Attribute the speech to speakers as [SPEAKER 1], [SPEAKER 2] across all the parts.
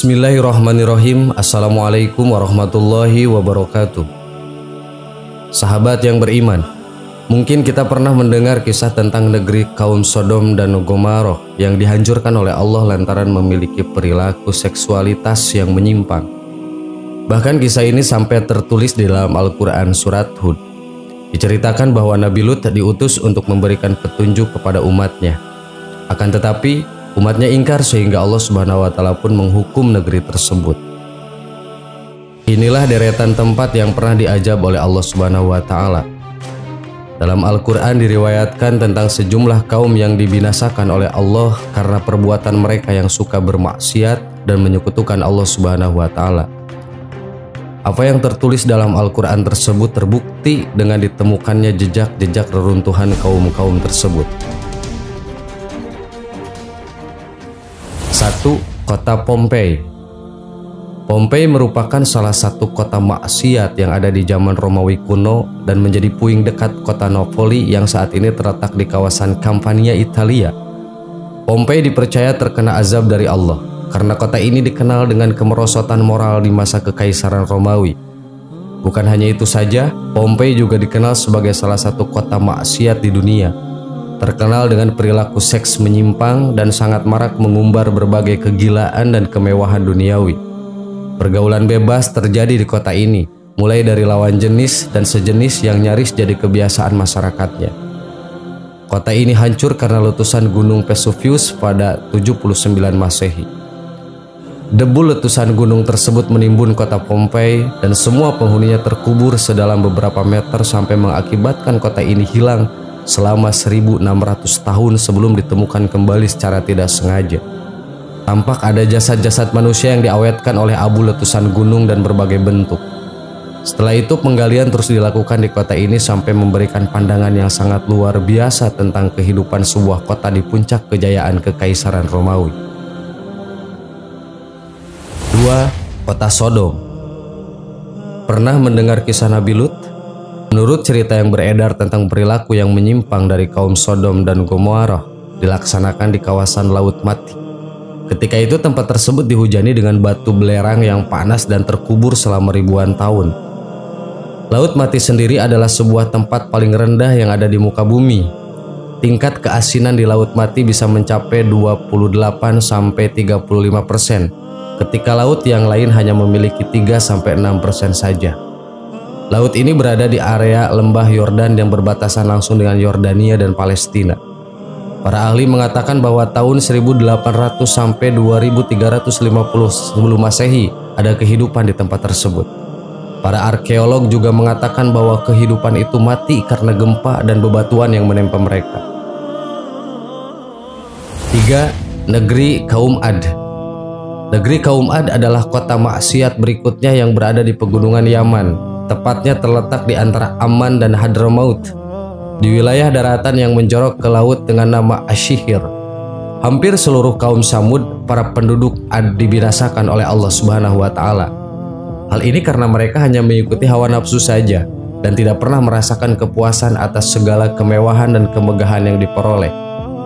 [SPEAKER 1] Bismillahirrahmanirrahim. Assalamualaikum warahmatullahi wabarakatuh. Sahabat yang beriman, mungkin kita pernah mendengar kisah tentang negeri kaum Sodom dan Gomorrah yang dihancurkan oleh Allah lantaran memiliki perilaku seksualitas yang menyimpang. Bahkan kisah ini sampai tertulis di dalam Al-Quran surat Hud. Diceritakan bahwa Nabi Lut diutus untuk memberikan petunjuk kepada umatnya. Akan tetapi umatnya ingkar sehingga Allah Subhanahu wa Ta'ala pun menghukum negeri tersebut. Inilah deretan tempat yang pernah diajab oleh Allah Subhanahu wa Ta'ala. Dalam Al-Quran diriwayatkan tentang sejumlah kaum yang dibinasakan oleh Allah karena perbuatan mereka yang suka bermaksiat dan menyekutukan Allah Subhanahu wa Ta'ala. Apa yang tertulis dalam Al-Quran tersebut terbukti dengan ditemukannya jejak-jejak reruntuhan kaum-kaum tersebut. 1. Kota Pompei. Pompei merupakan salah satu kota maksiat yang ada di zaman Romawi kuno dan menjadi puing dekat kota Napoli yang saat ini terletak di kawasan Campania, Italia. Pompei dipercaya terkena azab dari Allah karena kota ini dikenal dengan kemerosotan moral di masa kekaisaran Romawi. Bukan hanya itu saja, Pompei juga dikenal sebagai salah satu kota maksiat di dunia. Terkenal dengan perilaku seks menyimpang dan sangat marak mengumbar berbagai kegilaan dan kemewahan duniawi. Pergaulan bebas terjadi di kota ini, mulai dari lawan jenis dan sejenis yang nyaris jadi kebiasaan masyarakatnya. Kota ini hancur karena letusan gunung Vesuvius pada 79 Masehi. Debu letusan gunung tersebut menimbun kota Pompei dan semua penghuninya terkubur sedalam beberapa meter sampai mengakibatkan kota ini hilang selama 1600 tahun sebelum ditemukan kembali secara tidak sengaja. Tampak ada jasad-jasad manusia yang diawetkan oleh abu letusan gunung dan berbagai bentuk. Setelah itu penggalian terus dilakukan di kota ini sampai memberikan pandangan yang sangat luar biasa tentang kehidupan sebuah kota di puncak kejayaan kekaisaran Romawi. 2. Kota Sodom. Pernah mendengar kisah Nabi Lut? Menurut cerita yang beredar tentang perilaku yang menyimpang dari kaum Sodom dan Gomorrah dilaksanakan di kawasan Laut Mati. Ketika itu tempat tersebut dihujani dengan batu belerang yang panas dan terkubur selama ribuan tahun. Laut Mati sendiri adalah sebuah tempat paling rendah yang ada di muka bumi. Tingkat keasinan di Laut Mati bisa mencapai 28–35%, ketika laut yang lain hanya memiliki 3–6% saja. Laut ini berada di area lembah Yordan yang berbatasan langsung dengan Yordania dan Palestina. Para ahli mengatakan bahwa tahun 1800 sampai 2350 sebelum Masehi ada kehidupan di tempat tersebut. Para arkeolog juga mengatakan bahwa kehidupan itu mati karena gempa dan bebatuan yang menimpa mereka. 3. Negeri kaum Ad. Negeri kaum Ad adalah kota maksiat berikutnya yang berada di pegunungan Yaman. Tepatnya terletak di antara Amman dan Hadramaut, di wilayah daratan yang menjorok ke laut dengan nama Asyihir. Hampir seluruh kaum Samud, para penduduk Ad, dibinasakan oleh Allah Subhanahu wa Ta'ala. Hal ini karena mereka hanya mengikuti hawa nafsu saja dan tidak pernah merasakan kepuasan atas segala kemewahan dan kemegahan yang diperoleh.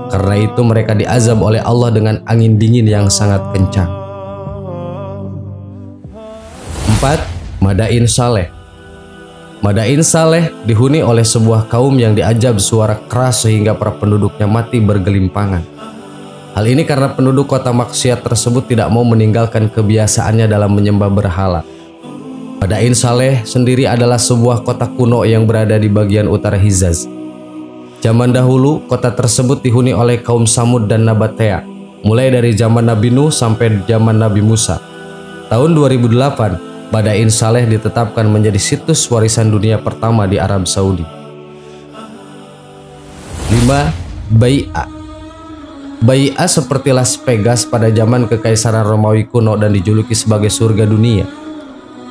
[SPEAKER 1] Karena itu mereka diazab oleh Allah dengan angin dingin yang sangat kencang. 4. Madain Saleh. Madain Saleh dihuni oleh sebuah kaum yang diajab suara keras sehingga para penduduknya mati bergelimpangan. Hal ini karena penduduk kota maksiat tersebut tidak mau meninggalkan kebiasaannya dalam menyembah berhala. Madain Saleh sendiri adalah sebuah kota kuno yang berada di bagian utara Hijaz. Zaman dahulu, kota tersebut dihuni oleh kaum Samud dan Nabatea, mulai dari zaman Nabi Nuh sampai zaman Nabi Musa. Tahun 2008, Madain Saleh ditetapkan menjadi situs warisan dunia pertama di Arab Saudi. 5. Bai'a. Bai'a seperti Las Vegas pada zaman kekaisaran Romawi kuno dan dijuluki sebagai surga dunia.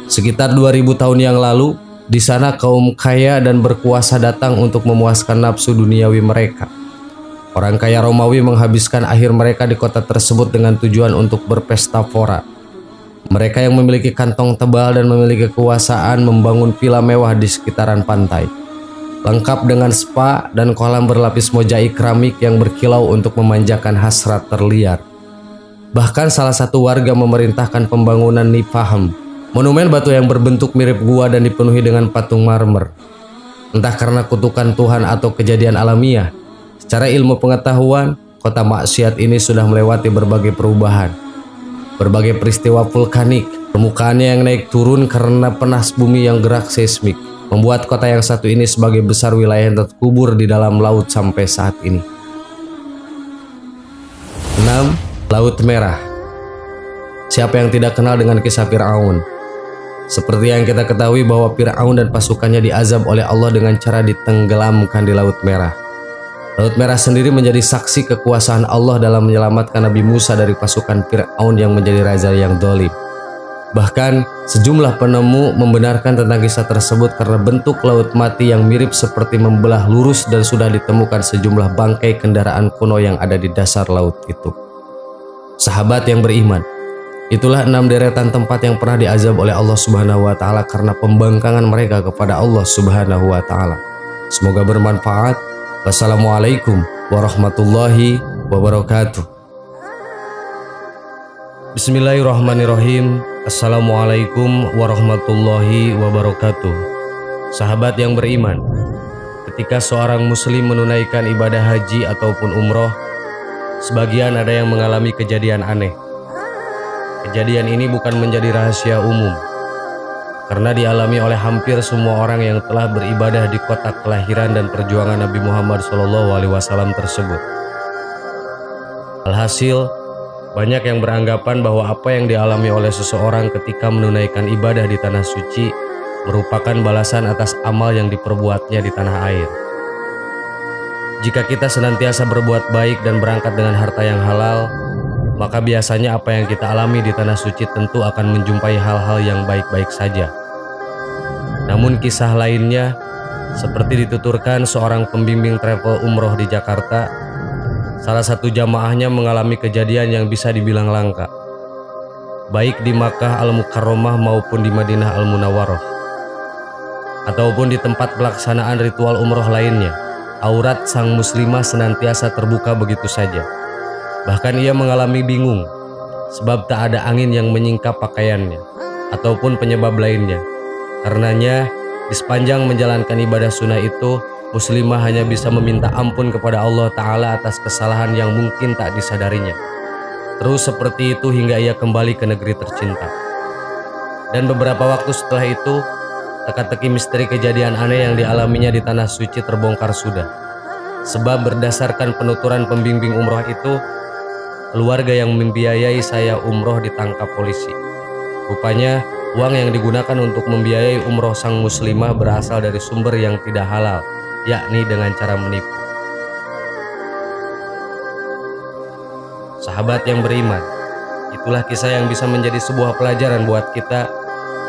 [SPEAKER 1] Sekitar 2000 tahun yang lalu, di sana kaum kaya dan berkuasa datang untuk memuaskan nafsu duniawi mereka. Orang kaya Romawi menghabiskan akhir mereka di kota tersebut dengan tujuan untuk berpesta pora. Mereka yang memiliki kantong tebal dan memiliki kekuasaan membangun villa mewah di sekitaran pantai, lengkap dengan spa dan kolam berlapis mozaik keramik yang berkilau untuk memanjakan hasrat terliar. Bahkan salah satu warga memerintahkan pembangunan Nifaham, monumen batu yang berbentuk mirip gua dan dipenuhi dengan patung marmer. Entah karena kutukan Tuhan atau kejadian alamiah, secara ilmu pengetahuan, kota maksiat ini sudah melewati berbagai perubahan. Berbagai peristiwa vulkanik, permukaannya yang naik turun karena panas bumi yang gerak seismik, membuat kota yang satu ini sebagai besar wilayah yang terkubur di dalam laut sampai saat ini. 6. Laut Merah. Siapa yang tidak kenal dengan kisah Fir'aun? Seperti yang kita ketahui bahwa Fir'aun dan pasukannya diazab oleh Allah dengan cara ditenggelamkan di Laut Merah. Laut Merah sendiri menjadi saksi kekuasaan Allah dalam menyelamatkan Nabi Musa dari pasukan Fir'aun yang menjadi raja yang dolim. Bahkan sejumlah penemu membenarkan tentang kisah tersebut karena bentuk laut mati yang mirip seperti membelah lurus dan sudah ditemukan sejumlah bangkai kendaraan kuno yang ada di dasar laut itu. Sahabat yang beriman, itulah 6 deretan tempat yang pernah diazab oleh Allah Subhanahu wa Ta'ala karena pembangkangan mereka kepada Allah Subhanahu wa Ta'ala. Semoga bermanfaat. Wassalamualaikum warahmatullahi wabarakatuh. Bismillahirrahmanirrahim. Assalamualaikum warahmatullahi wabarakatuh. Sahabat yang beriman, ketika seorang muslim menunaikan ibadah haji ataupun umroh, sebagian ada yang mengalami kejadian aneh. Kejadian ini bukan menjadi rahasia umum, karena dialami oleh hampir semua orang yang telah beribadah di kota kelahiran dan perjuangan Nabi Muhammad SAW tersebut. Alhasil, banyak yang beranggapan bahwa apa yang dialami oleh seseorang ketika menunaikan ibadah di tanah suci merupakan balasan atas amal yang diperbuatnya di tanah air. Jika kita senantiasa berbuat baik dan berangkat dengan harta yang halal, maka biasanya apa yang kita alami di tanah suci tentu akan menjumpai hal-hal yang baik-baik saja. Namun kisah lainnya, seperti dituturkan seorang pembimbing travel umroh di Jakarta, salah satu jamaahnya mengalami kejadian yang bisa dibilang langka, baik di Makkah Al-Mukarramah maupun di Madinah Al-Munawwarah, ataupun di tempat pelaksanaan ritual umroh lainnya. Aurat sang muslimah senantiasa terbuka begitu saja. Bahkan ia mengalami bingung, sebab tak ada angin yang menyingkap pakaiannya, ataupun penyebab lainnya. Karenanya, di sepanjang menjalankan ibadah sunnah itu, muslimah hanya bisa meminta ampun kepada Allah Ta'ala atas kesalahan yang mungkin tak disadarinya. Terus seperti itu hingga ia kembali ke negeri tercinta. Dan beberapa waktu setelah itu, teka-teki misteri kejadian aneh yang dialaminya di tanah suci terbongkar sudah. Sebab berdasarkan penuturan pembimbing umroh itu, keluarga yang membiayai saya umroh ditangkap polisi. Rupanya, uang yang digunakan untuk membiayai umroh sang muslimah berasal dari sumber yang tidak halal, yakni dengan cara menipu. Sahabat yang beriman, itulah kisah yang bisa menjadi sebuah pelajaran buat kita.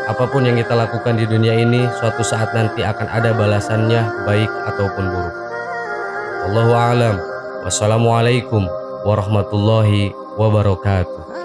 [SPEAKER 1] Apapun yang kita lakukan di dunia ini, suatu saat nanti akan ada balasannya, baik ataupun buruk. Wallahu a'lam. Wassalamualaikum warahmatullahi wabarakatuh.